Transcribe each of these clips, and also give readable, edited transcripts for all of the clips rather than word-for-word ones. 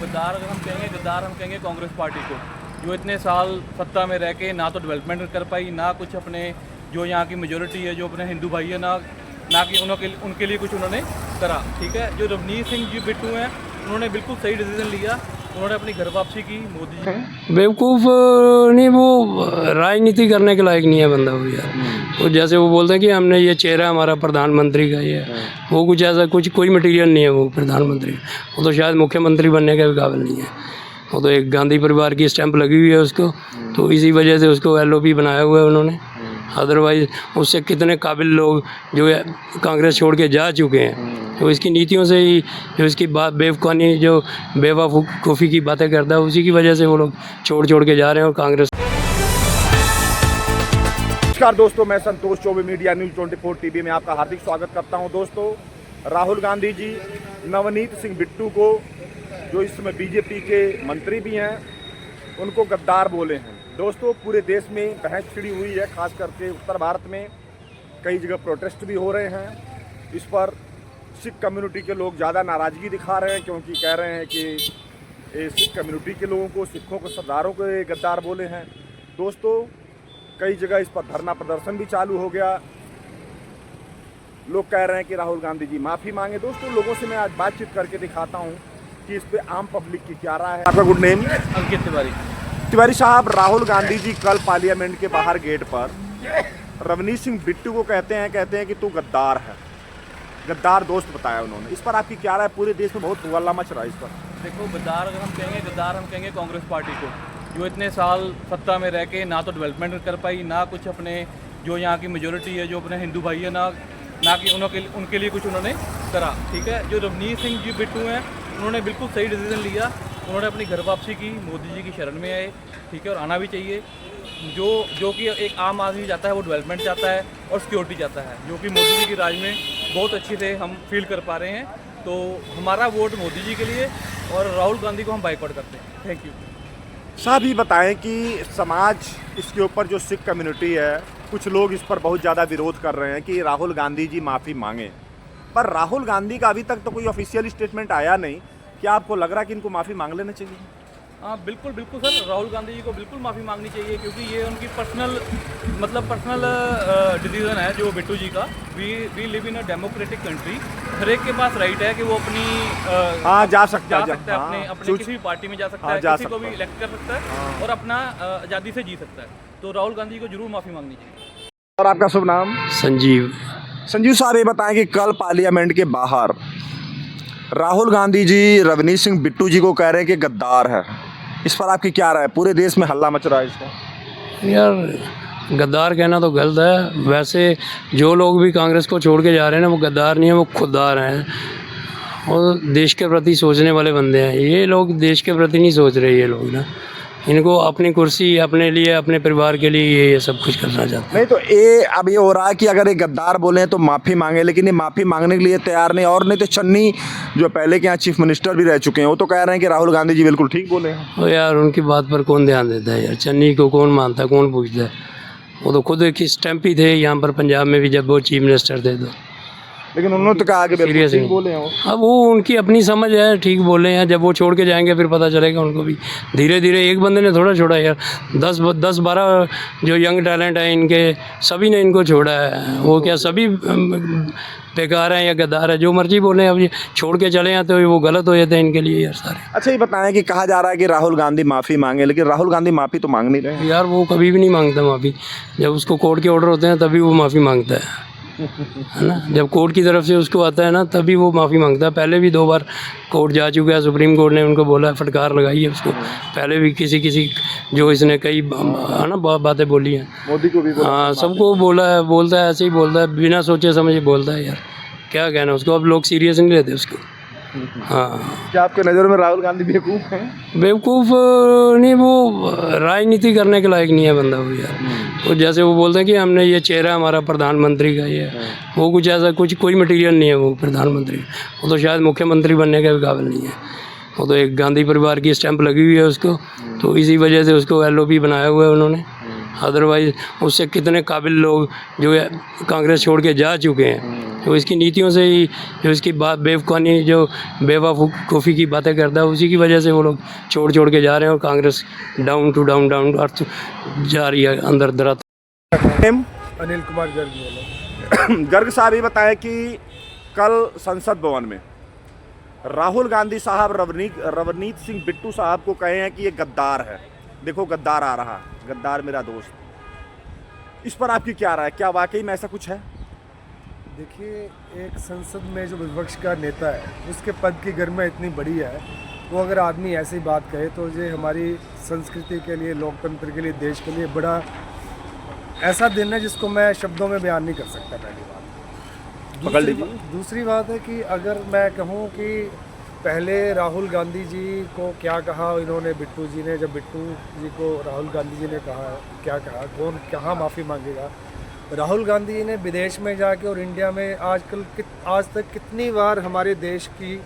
गद्दार अगर हम कहेंगे, गद्दार हम कहेंगे कांग्रेस पार्टी को, जो इतने साल सत्ता में रह के ना तो डेवलपमेंट कर पाई, ना कुछ अपने जो यहाँ की मेजोरिटी है, जो अपने हिंदू भाई है, ना कि उनके लिए कुछ उन्होंने करा। ठीक है, जो रवनीत सिंह जी बिट्टू हैं, उन्होंने बिल्कुल सही डिसीजन लिया, उन्होंने अपनी घर वापसी की। मोदी जी बेवकूफ़ नहीं, वो राजनीति करने के लायक नहीं है बंदा वो यार। वो जैसे वो बोलते हैं कि हमने ये चेहरा हमारा प्रधानमंत्री का ये है, वो कुछ ऐसा कोई मटेरियल नहीं है वो प्रधानमंत्री। वो तो शायद मुख्यमंत्री बनने के भी काबिल नहीं है। वो तो एक गांधी परिवार की स्टैंप लगी हुई है उसको, तो इसी वजह से उसको LOP बनाया हुआ है उन्होंने। अदरवाइज़ उससे कितने काबिल लोग जो है कांग्रेस छोड़ के जा चुके हैं, तो इसकी नीतियों से ही, जो इसकी बात बेवकूफ़ी, जो बेवकूफ़ी की बातें करता है, उसी की वजह से वो लोग छोड़ के जा रहे हैं। और कांग्रेस। नमस्कार दोस्तों, मैं Santosh Choubey, media news 24 TV में आपका हार्दिक स्वागत करता हूं। दोस्तों, राहुल गांधी जी नवनीत सिंह बिट्टू को, जो इस समय बीजेपी के मंत्री भी हैं, उनको गद्दार बोले हैं। दोस्तों, पूरे देश में बहस छिड़ी हुई है, खास करके उत्तर भारत में कई जगह प्रोटेस्ट भी हो रहे हैं। इस पर सिख कम्युनिटी के लोग ज़्यादा नाराज़गी दिखा रहे हैं, क्योंकि कह रहे हैं कि सिख कम्युनिटी के लोगों को, सिखों को, सरदारों को ये गद्दार बोले हैं। दोस्तों, कई जगह इस पर धरना प्रदर्शन भी चालू हो गया। लोग कह रहे हैं कि राहुल गांधी जी माफ़ी मांगे। दोस्तों, लोगों से मैं आज बातचीत करके दिखाता हूं कि इस पे आम पब्लिक की क्या राय है। आपका गुड नेम? अंकित तिवारी साहब, राहुल गांधी जी कल पार्लियामेंट के बाहर गेट पर रवनीत सिंह बिट्टू को कहते हैं कि तू गद्दार है, गद्दार दोस्त बताया उन्होंने। इस पर आपकी क्या राय? पूरे देश में बहुत हल्ला मच रहा है इस पर। देखो, गद्दार अगर हम कहेंगे, गद्दार हम कहेंगे कांग्रेस पार्टी को, जो इतने साल सत्ता में रह के ना तो डेवलपमेंट कर पाई, ना कुछ अपने जो यहाँ की मेजोरिटी है, जो अपने हिंदू भाई है, ना कि उनके लिए कुछ उन्होंने करा। ठीक है, जो रवनीत सिंह जी बिट्टू हैं, उन्होंने बिल्कुल सही डिसीजन लिया, उन्होंने अपनी घर वापसी की, मोदी जी की शरण में आए। ठीक है, और आना भी चाहिए। जो कि एक आम आदमी चाहता है, वो डेवलपमेंट चाहता है और सिक्योरिटी चाहता है, जो कि मोदी जी की राज में बहुत अच्छे से हम फील कर पा रहे हैं। तो हमारा वोट मोदी जी के लिए, और राहुल गांधी को हम बाइकआउट करते हैं। थैंक यू साहब। ये बताएं कि समाज, इसके ऊपर जो सिख कम्युनिटी है, कुछ लोग इस पर बहुत ज़्यादा विरोध कर रहे हैं कि राहुल गांधी जी माफ़ी मांगे, पर राहुल गांधी का अभी तक तो कोई ऑफिशियल स्टेटमेंट आया नहीं। क्या आपको लग रहा है कि इनको माफ़ी मांग लेना चाहिए? हाँ, बिल्कुल सर, राहुल गांधी जी को बिल्कुल माफ़ी मांगनी चाहिए, क्योंकि ये उनकी पर्सनल डिसीजन है जो बिट्टू जी का। We live in a democratic country. हर एक के पास राइट है कि वो अपनी जा सकता है अपने किसी भी पार्टी में जा सकता है, किसी को भी इलेक्ट कर सकता है और अपना आज़ादी से जी सकता है। तो राहुल गांधी को जरूर माफ़ी मांगनी चाहिए। और आपका शुभ नाम? संजीव साहब, ये बताएं कि कल पार्लियामेंट के बाहर राहुल गांधी जी रवनीत सिंह बिट्टू जी को कह रहे हैं कि गद्दार है। इस पर आपकी क्या राय? पूरे देश में हल्ला मच रहा है इसका। यार, गद्दार कहना तो गलत है। वैसे जो लोग भी कांग्रेस को छोड़ के जा रहे हैं ना, वो गद्दार नहीं है, वो खुददार हैं और देश के प्रति सोचने वाले बंदे हैं। ये लोग देश के प्रति नहीं सोच रहे। ये लोग ना, इनको अपनी कुर्सी, अपने लिए, अपने परिवार के लिए ये सब कुछ करना चाहते हैं। नहीं तो ये अब ये हो रहा है कि अगर ये गद्दार बोले तो माफ़ी मांगे, लेकिन ये माफ़ी मांगने के लिए तैयार नहीं। और नहीं तो चन्नी, जो पहले के यहाँ चीफ मिनिस्टर भी रह चुके हैं, वो तो कह रहे हैं कि राहुल गांधी जी बिल्कुल ठीक बोले हैं। तो यार, उनकी बात पर कौन ध्यान देता है यार? चन्नी को कौन मानता है, कौन पूछता है? वो तो खुद एक स्टैंप ही थे यहाँ पर पंजाब में भी, जब वो चीफ मिनिस्टर थे। तो लेकिन उन्होंने तो कहा कि बिल्कुल ठीक बोले हैं। अब वो उनकी अपनी समझ है, ठीक बोले हैं। जब वो छोड़ के जाएंगे फिर पता चलेगा उनको भी। धीरे धीरे, एक बंदे ने थोड़ा छोड़ा यार, 10-12 जो यंग टैलेंट है इनके, सभी ने इनको छोड़ा है। वो क्या सभी बेकार हैं या गद्दार है? जो मर्जी बोले, अब ये छोड़ के चले हैं तो वो गलत हो जाते हैं इनके लिए यार सारे। अच्छा, ये बताएं कि कहा जा रहा है कि राहुल गांधी माफ़ी मांगे, लेकिन राहुल गांधी माफ़ी तो मांग नहीं रहे यार। वो कभी भी नहीं मांगता माफ़ी। जब उसको कोर्ट के ऑर्डर होते हैं तभी वो माफ़ी मांगता है ना। जब कोर्ट की तरफ से उसको आता है ना, तभी वो माफ़ी मांगता है। पहले भी 2 बार कोर्ट जा चुका है, सुप्रीम कोर्ट ने उनको बोला, फटकार लगाई है उसको। पहले भी किसी जो इसने कई है ना बातें बोली हैं, मोदी को भी। हाँ, सबको बोलता है, ऐसे ही बोलता है, बिना सोचे समझे बोलता है यार। क्या कहना उसको? अब लोग सीरियस नहीं लेते उसको। हाँ, क्या आपके नज़र में राहुल गांधी बेवकूफ़ हैं? बेवकूफ़ नहीं, वो राजनीति करने के लायक नहीं है बंदा वो यार। वो जैसे वो बोलते हैं कि हमने ये चेहरा हमारा प्रधानमंत्री का ये है, वो कुछ ऐसा कोई मटेरियल नहीं है वो प्रधानमंत्री। वो तो शायद मुख्यमंत्री बनने के भी काबिल नहीं है। वो तो एक गांधी परिवार की स्टैंप लगी हुई है उसको, तो इसी वजह से उसको LOP बनाया हुआ है उन्होंने। अदरवाइज उससे कितने काबिल लोग जो है कांग्रेस छोड़ के जा चुके हैं, तो इसकी नीतियों से ही जो इसकी बात बेवकूफ़ी जो बेवकूफ़ी की बातें करता है उसी की वजह से वो लोग छोड़ के जा रहे हैं और कांग्रेस डाउन टू अर्थ जा रही है अंदर दरात। अनिल कुमार गर्ग बोलो। गर्ग साहब ये बताएं कि कल संसद भवन में राहुल गांधी साहब रवनीत सिंह बिट्टू साहब को कहे हैं कि ये गद्दार है, देखो गद्दार आ रहा, गद्दार मेरा दोस्त। इस पर आपकी क्या राय है, क्या वाकई में ऐसा कुछ है? देखिए, एक संसद में जो विपक्ष का नेता है उसके पद की गरिमा इतनी बड़ी है, वो अगर आदमी ऐसी बात कहे तो ये हमारी संस्कृति के लिए, लोकतंत्र के लिए, देश के लिए बड़ा ऐसा दिन है जिसको मैं शब्दों में बयान नहीं कर सकता। पहली बात। दूसरी बात है कि अगर मैं कहूँ कि पहले राहुल गांधी जी को क्या कहा इन्होंने, बिट्टू जी ने, जब बिट्टू जी को राहुल गांधी जी ने कहा, क्या कहा, कौन कहाँ माफ़ी मांगेगा? राहुल गांधी जी ने विदेश में जाके और इंडिया में आज तक कितनी बार हमारे देश की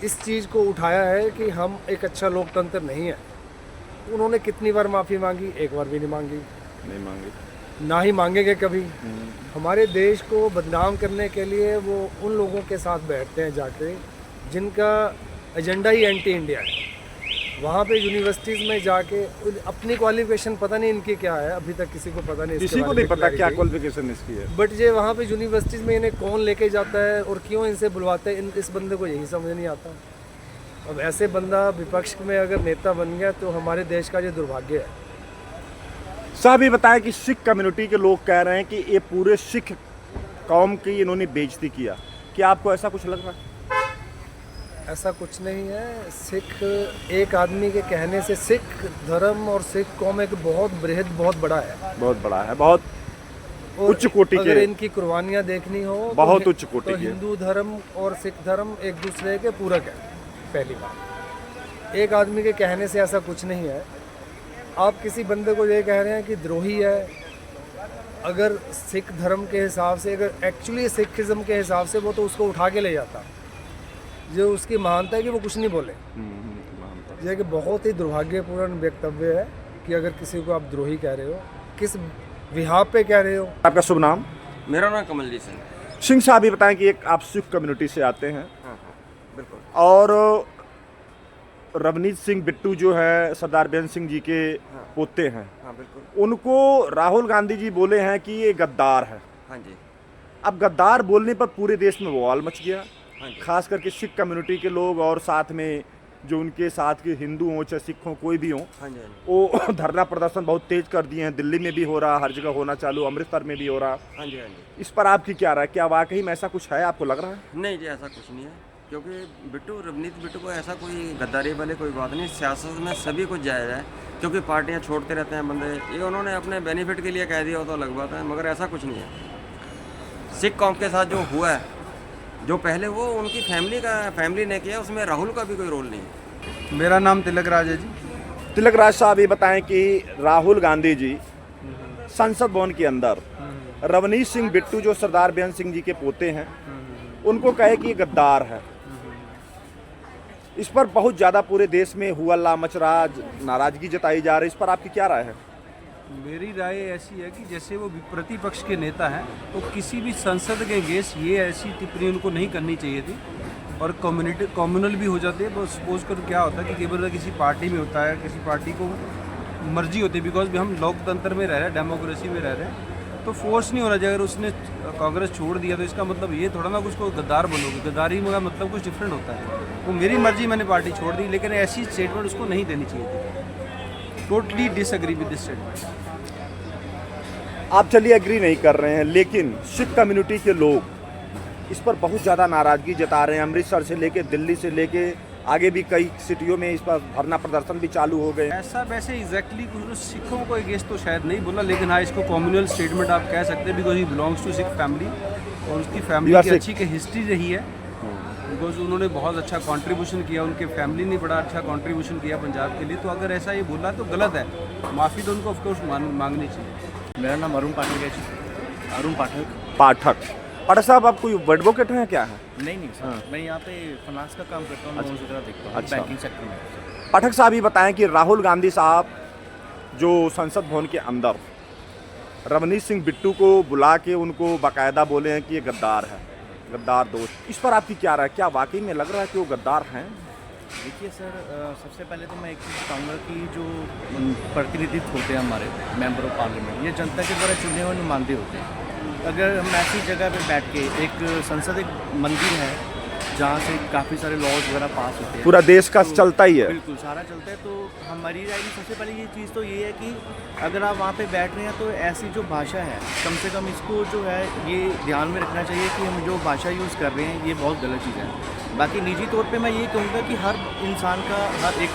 इस चीज़ को उठाया है कि हम एक अच्छा लोकतंत्र नहीं है। उन्होंने कितनी बार माफ़ी मांगी? एक बार भी नहीं मांगी, ना ही मांगेंगे कभी। हमारे देश को बदनाम करने के लिए वो उन लोगों के साथ बैठते हैं जाके जिनका एजेंडा ही एंटी इंडिया है। वहाँ पे यूनिवर्सिटीज़ में जाके अपनी क्वालिफिकेशन पता नहीं इनकी क्या है, अभी तक किसी को पता नहीं, किसी को नहीं पता क्या क्वालिफिकेशन इसकी है। बट ये वहाँ पे यूनिवर्सिटीज़ में इन्हें कौन लेके जाता है और क्यों इनसे बुलवाते हैं, इस बंदे को यही समझ नहीं आता। अब ऐसे बंदा विपक्ष में अगर नेता बन गया तो हमारे देश का ये दुर्भाग्य है। साहब ये बताएं कि सिख कम्युनिटी के लोग कह रहे हैं कि ये पूरे सिख कौम की इन्होंने बेइज्जती किया, क्या आपको ऐसा कुछ लग रहा है? ऐसा कुछ नहीं है। सिख एक आदमी के कहने से, सिख धर्म और सिख कौम एक बहुत बृहद, बहुत बड़ा है, बहुत बड़ा है, बहुत उच्च कोटि के। अगर इनकी कुर्बानियाँ देखनी हो बहुत उच्च कोटि तो के। हिंदू धर्म और सिख धर्म एक दूसरे के पूरक है। पहली बात, एक आदमी के कहने से ऐसा कुछ नहीं है। आप किसी बंदे को ये कह रहे हैं कि द्रोही है, अगर सिख धर्म के हिसाब से, अगर एक्चुअली सिखिज़म के हिसाब से वो तो उसको उठा के ले जाता। जो उसकी महानता है कि वो कुछ नहीं बोले। यह कि बहुत ही दुर्भाग्यपूर्ण वक्तव्य है कि अगर किसी को आप द्रोही कह रहे हो, किस विहार पे कह रहे हो। आपका शुभ नाम? मेरा नाम कमलजीत सिंह साहब ये बताएं कि एक आप सिख कम्युनिटी से आते हैं, बिल्कुल, और रवनीत सिंह बिट्टू जो है सरदार बेअंत सिंह जी के पोते हैं, हाँ बिल्कुल, उनको राहुल गांधी जी बोले हैं कि ये गद्दार है। हाँ जी, अब गद्दार बोलने पर पूरे देश में बवाल मच गया, हाँ जी, खास करके सिख कम्युनिटी के लोग और साथ में जो उनके साथ के हिंदू हों चाहे सिख हों कोई भी हों, हाँ जी, हाँ जी, वो धरना प्रदर्शन बहुत तेज कर दिए हैं। दिल्ली में भी हो रहा, हर जगह होना चालू, अमृतसर में भी हो रहा। हाँ जी, हाँ जी। इस पर आपकी क्या राय है, क्या वाकई में ऐसा कुछ है, आपको लग रहा है? नहीं जी, ऐसा कुछ नहीं है, क्योंकि रवनीत बिट्टू को ऐसा कोई गद्दारी वाले कोई बात नहीं। सियासत में सभी कुछ जायज़ है, क्योंकि पार्टियां छोड़ते रहते हैं बंदे, ये उन्होंने अपने बेनिफिट के लिए कह दिया हो तो अलग बात है, मगर ऐसा कुछ नहीं है। सिख कौम के साथ जो हुआ है, जो पहले वो उनकी फैमिली ने किया, उसमें राहुल का भी कोई रोल नहीं है। मेरा नाम तिलक राज है जी। तिलक राज साहब ये बताएं कि राहुल गांधी जी संसद भवन के अंदर रवनीत सिंह बिट्टू जो सरदार बेअंत सिंह जी के पोते हैं, उनको कहे कि ये गद्दार है। इस पर बहुत ज़्यादा पूरे देश में हुआ मच रहा, नाराजगी जताई जा रही, इस पर आपकी क्या राय है? मेरी राय ऐसी है कि जैसे वो प्रतिपक्ष के नेता हैं तो किसी भी संसद के अगेंस्ट ये ऐसी टिप्पणी उनको नहीं करनी चाहिए थी, और कम्युनल भी हो जाती है। बस सपोज कर क्या होता है कि केवल किसी पार्टी में होता है, किसी पार्टी को मर्जी होती है, बिकॉज हम लोकतंत्र में रह रहे हैं, डेमोक्रेसी में रह रहे हैं, तो फोर्स नहीं होना चाहिए। अगर उसने कांग्रेस छोड़ दिया तो इसका मतलब ये थोड़ा ना कुछ को गद्दार बनोगे, गद्दारी का मतलब कुछ डिफरेंट होता है। वो मेरी मर्जी, मैंने पार्टी छोड़ दी, लेकिन ऐसी स्टेटमेंट उसको नहीं देनी चाहिए थी। Totally disagree with this statement. आप चलिए एग्री नहीं कर रहे हैं, लेकिन सिख कम्युनिटी के लोग इस पर बहुत ज़्यादा नाराज़गी जता रहे हैं। अमृतसर से लेके दिल्ली से लेके आगे भी कई सिटियों में इस पर धरना प्रदर्शन भी चालू हो गए। ऐसा वैसे एग्जैक्टली कुछ सिखों को अगेंस्ट तो शायद नहीं बोला, लेकिन हाँ इसको कम्युनल स्टेटमेंट आप कह सकते हैं, because he belongs to Sikh family, और उसकी फैमिली की अच्छी की हिस्ट्री रही है, बिकॉज उन्होंने बहुत अच्छा कंट्रीब्यूशन किया, उनके फैमिली ने बड़ा अच्छा कंट्रीब्यूशन किया पंजाब के लिए। तो अगर ऐसा ये बोला तो गलत है, माफ़ी तो उनको ऑफकोर्स मांगनी चाहिए। मेरा नाम अरुण पाठक है जी। अरुण पाठक साहब, आप कोई एडवोकेट हैं क्या है? नहीं सर, मैं यहाँ पे फाइनेंस का काम करता हूँ, लोन्स वगैरह देखता हूँ, अच्छा। बैंकिंग सेक्टर में। पाठक साहब ये बताएं कि राहुल गांधी साहब जो संसद भवन के अंदर रवनीत सिंह बिट्टू को बुला के उनको बाकायदा बोले हैं कि ये गद्दार है, गद्दार दोस्त। इस पर आपकी क्या राय, क्या वाकई में लग रहा है कि वो गद्दार हैं? देखिए सर, सबसे पहले तो मैं एक चीज़ बताऊंगा कि जो प्रतिनिधित्व होते हैं हमारे मेंबर ऑफ पार्लियामेंट, ये जनता के द्वारा चुने हुए नुमाइंदे होते हैं। अगर हम ऐसी जगह पे बैठ के, एक संसद एक मंदिर है जहाँ से काफ़ी सारे लॉज वगैरह पास होते हैं, पूरा देश का चलता ही है। बिल्कुल सारा चलता है। तो हमारी राय में सबसे पहले ये चीज़ तो ये है कि अगर आप वहाँ पे बैठ रहे हैं तो ऐसी जो भाषा है, कम से कम इसको जो है ये ध्यान में रखना चाहिए कि हम जो भाषा यूज़ कर रहे हैं ये बहुत गलत चीज़ है। बाकी निजी तौर पे मैं ये कहूँगा कि हर इंसान का हर एक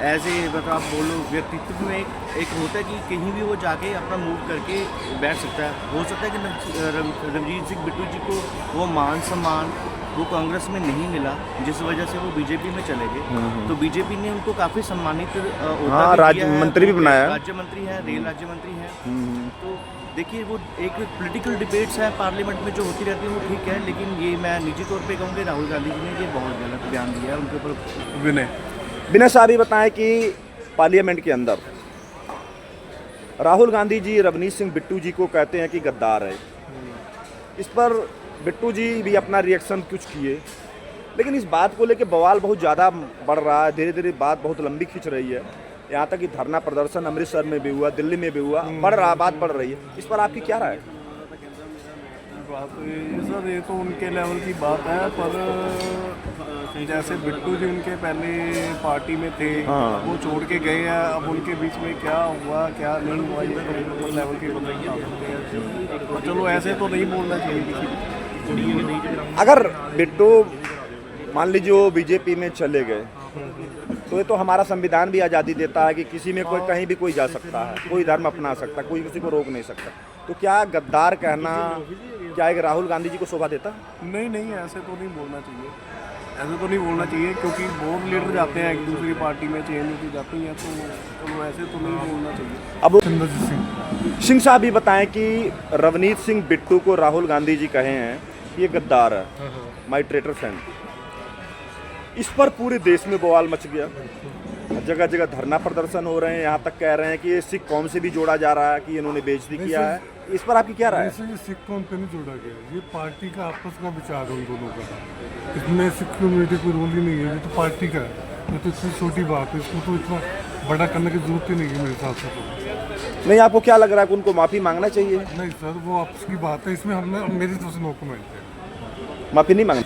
एज ए मतलब आप बोलो व्यक्तित्व में एक होता है कि कहीं भी वो जाके अपना मूव करके बैठ सकता है। हो सकता है कि रवनीत सिंह बिट्टू जी को वो मान सम्मान वो कांग्रेस में नहीं मिला, जिस वजह से वो बीजेपी में चले गए। तो बीजेपी ने उनको काफ़ी सम्मानित राज्य मंत्री भी बनाया, राज्य मंत्री है, रेल राज्य मंत्री है। तो देखिए वो एक पॉलिटिकल डिबेट्स है पार्लियामेंट में जो होती रहती है वो ठीक है, लेकिन ये मैं निजी तौर पे कहूँगी राहुल गांधी जी ने ये बहुत गलत बयान दिया है उनके ऊपर। विनय साहब, ये बताएं कि पार्लियामेंट के अंदर राहुल गांधी जी रवनीत सिंह बिट्टू जी को कहते हैं कि गद्दार है। इस पर बिट्टू जी भी अपना रिएक्शन कुछ किए, लेकिन इस बात को लेकर बवाल बहुत ज़्यादा बढ़ रहा है। धीरे धीरे बात बहुत लंबी खिंच रही है, यहाँ तक कि धरना प्रदर्शन अमृतसर में भी हुआ, दिल्ली में भी हुआ, बढ़ रहा, बात बढ़ रही है। इस पर आपकी क्या राय है? सर ये तो उनके लेवल की बात है, पर जैसे बिट्टू जी उनके पहले पार्टी में थे, वो छोड़ के गए हैं, अब उनके बीच में क्या हुआ क्या नहीं हुआ ये तो लेवल के बता सकते हैं। चलो ऐसे तो नहीं बोलना चाहिए किसी। अगर बिट्टू मान लीजिए वो बीजेपी में चले गए तो ये तो हमारा संविधान भी आज़ादी देता है कि किसी में कोई कहीं भी कोई जा सकता है, कोई धर्म अपना सकता है, कोई किसी को रोक नहीं सकता। तो क्या गद्दार कहना क्या एक राहुल गांधी जी को शोभा देता? नहीं नहीं, ऐसे तो नहीं बोलना चाहिए, ऐसे तो नहीं बोलना चाहिए, क्योंकि बहुत लीडर जाते हैं एक दूसरी पार्टी में, चेंज होती जाती हैं, तो चलो ऐसे तो नहीं बोलना चाहिए। अब सिंह साहब भी बताएं कि रवनीत सिंह बिट्टू को राहुल गांधी जी कहे हैं ये गद्दार है, माई ट्रेटर फ्रेंड। इस पर पूरे देश में बवाल मच गया, जगह जगह धरना प्रदर्शन हो रहे हैं, यहाँ तक कह रहे हैं कि ये सिख कौम से भी जोड़ा जा रहा है कि इन्होंने बेइज्जती किया है। इस पर आपकी क्या राय है? ये सिख कौम पे नहीं जोड़ा गया, ये पार्टी का आपस का विचार है उन दोनों का। इसमें सिख कम्युनिटी कोई रोल ही नहीं है, ये तो पार्टी का है। ये तो इतनी छोटी बात है, इसको तो इतना बड़ा करने की जरूरत ही नहीं है मेरे हिसाब से। तो नहीं, आपको क्या लग रहा है कि उनको माफ़ी मांगना चाहिए? नहीं सर, वो आपस की बात है, इसमें हमने मेरी तरफ से नो कमेंट है। माफ़ी नहीं मांगनी।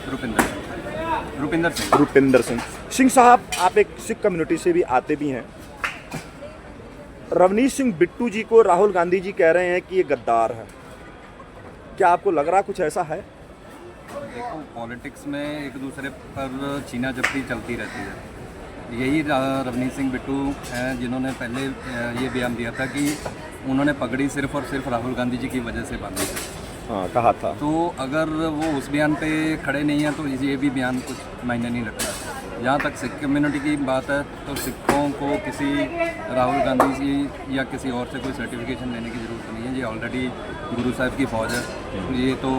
रुपिंदर सिंह सिंह साहब, आप एक सिख कम्युनिटी से भी आते भी हैं। रवनीत सिंह बिट्टू जी को राहुल गांधी जी कह रहे हैं कि ये गद्दार है, क्या आपको लग रहा कुछ ऐसा है? देखो, पॉलिटिक्स में एक दूसरे पर छीना झपटी चलती रहती है। यही रवनीत सिंह बिट्टू हैं जिन्होंने पहले ये बयान दिया था कि उन्होंने पगड़ी सिर्फ और सिर्फ राहुल गांधी जी की वजह से बांधी है। हाँ, कहा था। तो अगर वो उस बयान पे खड़े नहीं हैं तो ये भी बयान कुछ मायने नहीं रखता। जहाँ तक सिख कम्युनिटी की बात है तो सिखों को किसी राहुल गांधी जी या किसी और से कोई सर्टिफिकेशन लेने की ज़रूरत नहीं है। ये ऑलरेडी गुरु साहब की फौज है, ये तो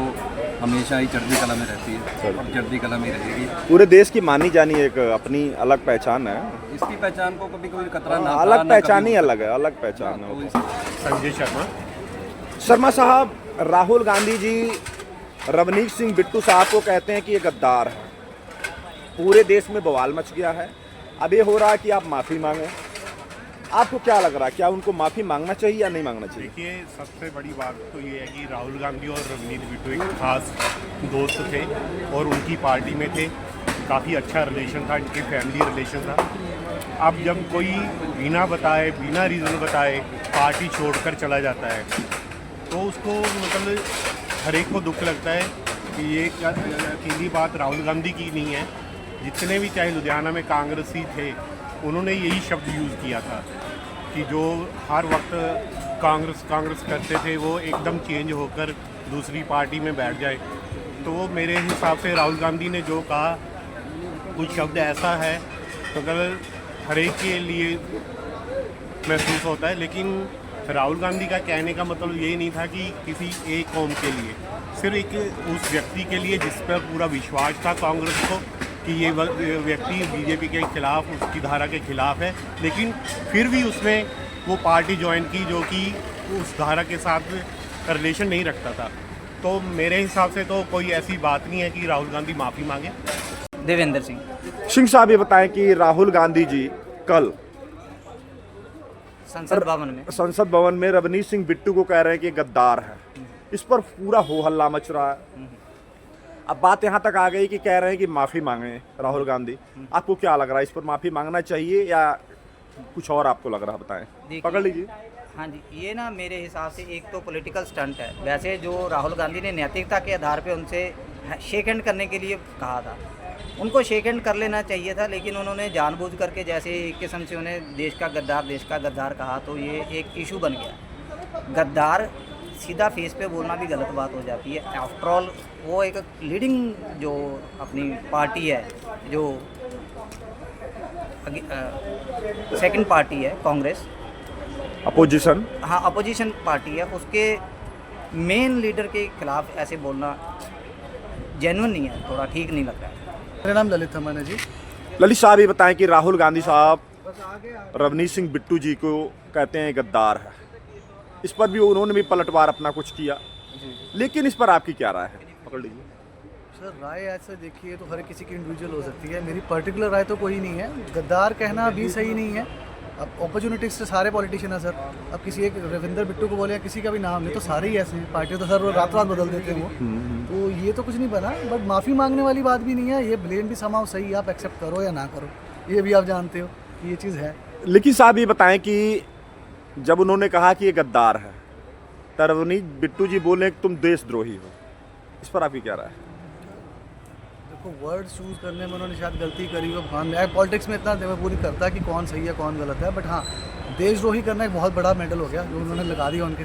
हमेशा ही चढ़ती कला में रहती है और चढ़ती कला में रहेगी। पूरे देश की मानी जानी एक अपनी अलग पहचान है, इसकी पहचान को कभी कोई खतरा ना, अलग पहचान ही अलग है, अलग पहचान है। संजय शर्मा साहब, राहुल गांधी जी रवनीत सिंह बिट्टू साहब को कहते हैं कि ये गद्दार है, पूरे देश में बवाल मच गया है। अब ये हो रहा है कि आप माफ़ी मांगें, आपको क्या लग रहा है, क्या उनको माफ़ी मांगना चाहिए या नहीं मांगना चाहिए? देखिए, सबसे बड़ी बात तो ये है कि राहुल गांधी और रवनीत बिट्टू एक खास दोस्त थे और उनकी पार्टी में थे, काफ़ी अच्छा रिलेशन था, इनके फैमिली रिलेशन था। अब जब कोई बिना बताए, बिना रीज़न बताए पार्टी छोड़कर चला जाता है तो उसको मतलब हर एक को दुख लगता है कि ये अकेली बात राहुल गांधी की नहीं है। जितने भी चाहे लुधियाना में कांग्रेसी थे उन्होंने यही शब्द यूज़ किया था कि जो हर वक्त कांग्रेस करते थे वो एकदम चेंज होकर दूसरी पार्टी में बैठ जाए। तो वो मेरे हिसाब से राहुल गांधी ने जो कहा कुछ शब्द ऐसा है तो अगर हर एक के लिए महसूस होता है, लेकिन राहुल गांधी का कहने का मतलब ये नहीं था कि किसी एक कौम के लिए, सिर्फ एक उस व्यक्ति के लिए जिस पर पूरा विश्वास था कांग्रेस को, कि ये व्यक्ति बीजेपी के खिलाफ, उसकी धारा के खिलाफ है, लेकिन फिर भी उसने वो पार्टी ज्वाइन की जो कि उस धारा के साथ रिलेशन नहीं रखता था। तो मेरे हिसाब से तो कोई ऐसी बात नहीं है कि राहुल गांधी माफ़ी मांगे। देवेंद्र सिंह। सिंह साहब ये बताएं कि राहुल गांधी जी कल संसद भवन में रवनीत सिंह बिट्टू को कह रहे हैं कि गद्दार है। इस पर पूरा हो हल्ला मच रहा है। अब बात यहाँ तक आ गई कि कह रहे हैं कि माफ़ी मांगे राहुल गांधी। आपको क्या लग रहा है, इस पर माफ़ी मांगना चाहिए या कुछ और आपको लग रहा है, बताएं। पकड़ लीजिए। हाँ जी, ये ना मेरे हिसाब से एक तो पॉलिटिकल स्टंट है। वैसे जो राहुल गांधी ने नैतिकता के आधार पे उनसे शेक हैंड करने के लिए कहा था, उनको शेक हैंड कर लेना चाहिए था, लेकिन उन्होंने जानबूझ करके जैसे एक किस्म से उन्हें देश का गद्दार कहा, तो ये एक इशू बन गया। गद्दार सीधा फेस पे बोलना भी गलत बात हो जाती है। आफ्टर ऑल वो एक लीडिंग जो अपनी पार्टी है, जो सेकंड पार्टी है कांग्रेस, अपोजिशन, हाँ अपोजिशन पार्टी है, उसके मेन लीडर के खिलाफ ऐसे बोलना जेन्युइन नहीं है, थोड़ा ठीक नहीं लग रहा है। मेरा नाम ललित थमन है जी। ललित साहब ये बताएं कि राहुल गांधी साहब रवनीत सिंह बिट्टू जी को कहते हैं गद्दार है। इस पर भी उन्होंने भी पलटवार अपना कुछ किया, लेकिन इस पर आपकी क्या राय है? पकड़ लीजिए सर। राय ऐसे देखिए तो हर किसी की इंडिविजुअल हो सकती है, मेरी पर्टिकुलर राय तो कोई नहीं है। गद्दार कहना भी सही नहीं है। अब अपॉर्चुनिटीज से सारे पॉलिटिशियन है सर। अब किसी एक रविंदर बिट्टू को बोले या किसी का भी नाम ले तो सारे ही ऐसे हैं। पार्टी तो सर वो रात रात बदल देते हैं वो, तो ये तो कुछ नहीं बना। बट माफ़ी मांगने वाली बात भी नहीं है। ये ब्लेम भी समाव सही है, आप एक्सेप्ट करो या ना करो, ये भी आप जानते हो कि ये चीज़ है। लेकिन साहब ये बताएं कि जब उन्होंने कहा कि ये गद्दार है, तो रवनीत बिट्टू जी बोले कि तुम देशद्रोही हो। इस पर आपकी क्या राय है? देखो, वर्ड चूज़ करने में उन्होंने शायद गलती करी हो। मैं पॉलिटिक्स में इतना मैं पूरी करता कि कौन सही है कौन गलत है, बट हाँ देशद्रोही करना एक बहुत बड़ा मेडल हो गया जो उन्होंने लगा दिया, उनके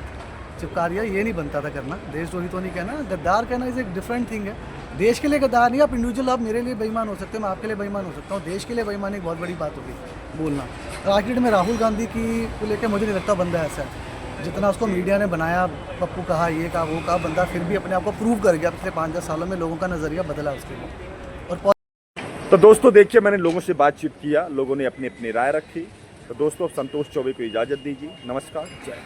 चिपका दिया। ये नहीं बनता था करना। देशद्रोही तो नहीं कहना, गद्दार कहना इज़ एक डिफरेंट थिंग है। देश के लिए गद्दार नहीं, आप इंडिविजुअल, आप मेरे लिए बेईमान हो सकते हैं, मैं आपके लिए बेईमान हो सकता हूँ। देश के लिए बेईमानी एक बहुत बड़ी बात होगी बोलना। और आखिर में राहुल गांधी की को लेकर मुझे नहीं लगता बंदा ऐसा है। जितना उसको मीडिया ने बनाया, पप्पू कहा, ये कहा, वो कहा, बंदा फिर भी अपने आप को प्रूव कर गया। पिछले 5-10 सालों में लोगों का नज़रिया बदला उसके लिए। और तो दोस्तों देखिए, मैंने लोगों से बातचीत किया, लोगों ने अपनी अपनी राय रखी। तो दोस्तों, संतोष चौबे को इजाज़त दीजिए। नमस्कार, जय।